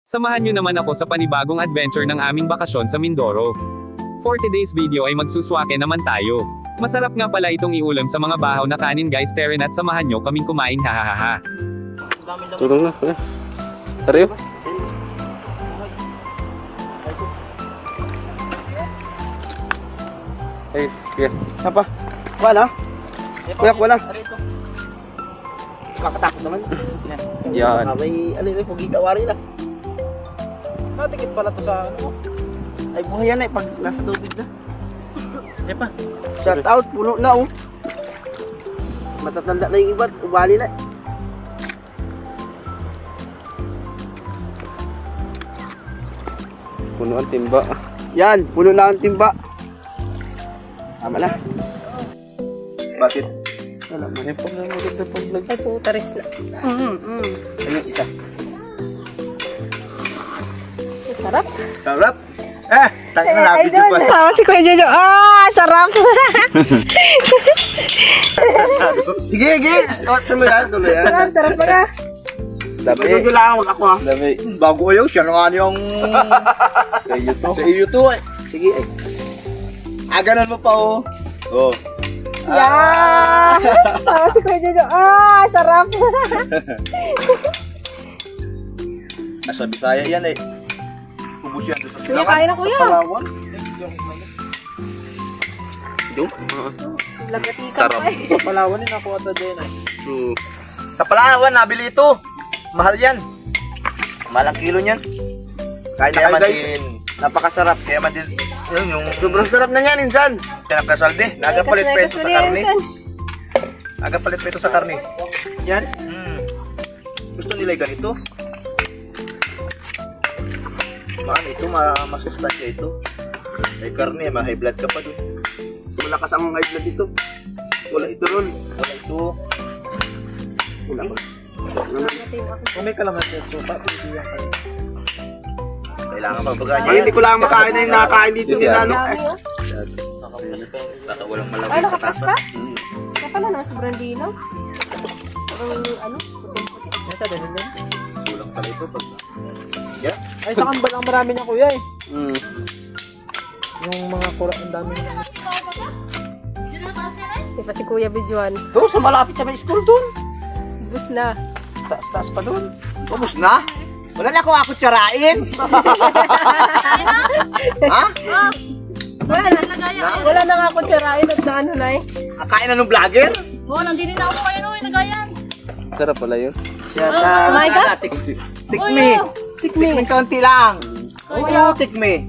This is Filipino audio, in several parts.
Samahan nyo naman ako sa panibagong adventure ng aming bakasyon sa Mindoro. For today's video ay magsuswake naman tayo. Masarap nga pala itong iulam sa mga bahaw na kanin guys, tara at samahan nyo kaming kumain, hahaha. Tulong na, kuya. Sariyo? Ay, kuya. Apa? Wala? Kuya, wala. Kakatakot naman. Yan. May alin na, fugita wari na. Matikit pala to sa ano. Ay, buhay yan eh, pag nasa tubig na. Epa. Shout out, puno na oh. Matatanda na yung iba't, ubali na. Puno ang timba. Yan, puno na ang timba. Tama na. Bakit? Wala man. Ay, pag nangulog na pag-vlog. Ay, putaris na. Ano yung isa? Sarap. Sarap. Tayo na lapit yung pa. Sama si Kuya Jojo. Ah, sarap. Sige, sige. Tuloy yan, tuloy yan. Sarap, sarap ba ka? Dami. Tuloy lang, wag ako ha. Dami. Bago ayaw siya nga yung Sa iyo to. sa iyo to eh. Sige eh. Aganan mo pa oh. Oh. Yeah. Sama si Kuya Jojo. Ah, sarap. Nasa Bisaya yan eh. Ubus yan doon sa Kuya, kain na kuya. Palawan. Lagatikan Sarap. pa eh. Sa Palawan din ako ata din eh. Sa Sa Palawan, nabili ito. Mahal yan. Mahal ang kilo niyan. Kain Kaya na man kayo guys. din. Napakasarap. Kaya man din. Yun yung Sobrang sarap na yan, insan. pinakasalde. Nagapalit pa ito sa karne. Nagapalit pa ito sa karne. Yan. Gusto nila yung ganito. Ito, masustansya ito. May karne, ma-high blood ka pa doon. Malakas ang high blood dito. Cholesterol. Wala ito. Wala ba? Kung may kalamansi at supa, pwede yan kayo. Kailangan mabaga niya. Ay, hindi ko lang makain na yung nakakain dito si Nano. Baka walang Ay, malaway sa nakapas tasa. ka? Saka pala naman sobrang dinaw. Parang ano? Kulang pala ito pag... Ay, sa kambal ang marami niya kuya eh. Mm. Yung mga kura, ang dami niya. Di pa si Kuya Bijuan. Doon, sa malapit sa may school doon. Bus na. Taas-taas pa doon. Ubus na? Wala na akong ako tsarain. Ha? Wala na nga ako tsarain at naano na eh. Kakain na ng vlogger? Oo, nandito na ako kayo nung inagayan. Sarap pala yun. Shout Oh out. my God. Tikmi. Tikmi kaunti lang. Oo, tikmi.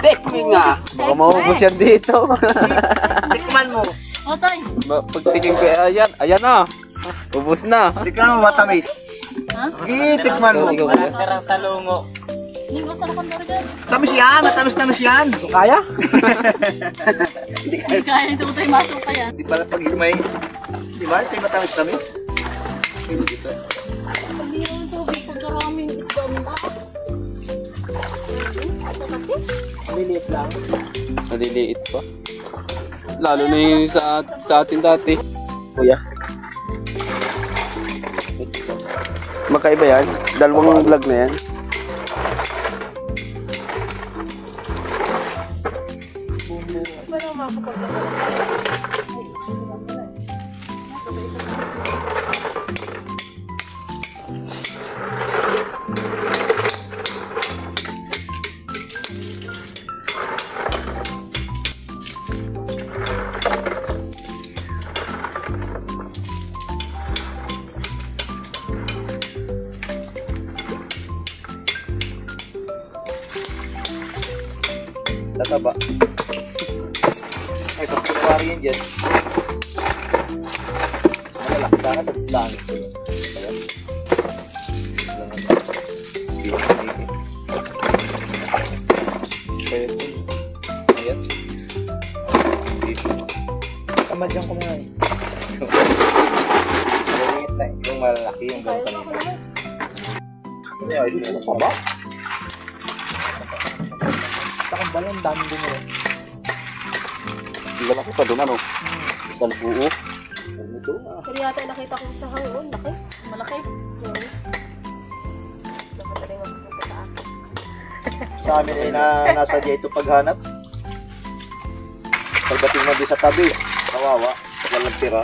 Tekmi nga. Baka maubos yan dito. Tikman mo. Otoy. Pag tingin ko, ayan na. Ubos na. Tikman mo matamis. Ha? Tikman mo. Ikaw, kuya. Hindi ko sa lakandor dyan. Tamis yan, matamis-tamis yan. Kaya? Hindi kaya nito ko tayo masok ka yan. Di pala pag may... Di ba? Ito yung matamis-tamis. Hindi yung tubig pagkaraming isda mo na. Maliliit lang. Maliliit pa. Lalo na yung sa atin dati. Kuya. Magkaiba yan. Dalawang vlog na yan. Tataba. Ay, pag pinawari yan dyan. Malalaki sana sa langit. Ayan. Ayan. Kamadyan ko muna eh. Yung malalaki yung gano'n kanina. Ay, sino pa ba? Sa kambal ang dami din eh. Lalaki pa doon ano. Isang buo. Pero yata nakita ko sa hangon. Laki. Malaki. Dapat na rin magpupunta sa amin ay nasadya ito paghanap. Pagdating mo doon sa tabi, kawawa, walang tira.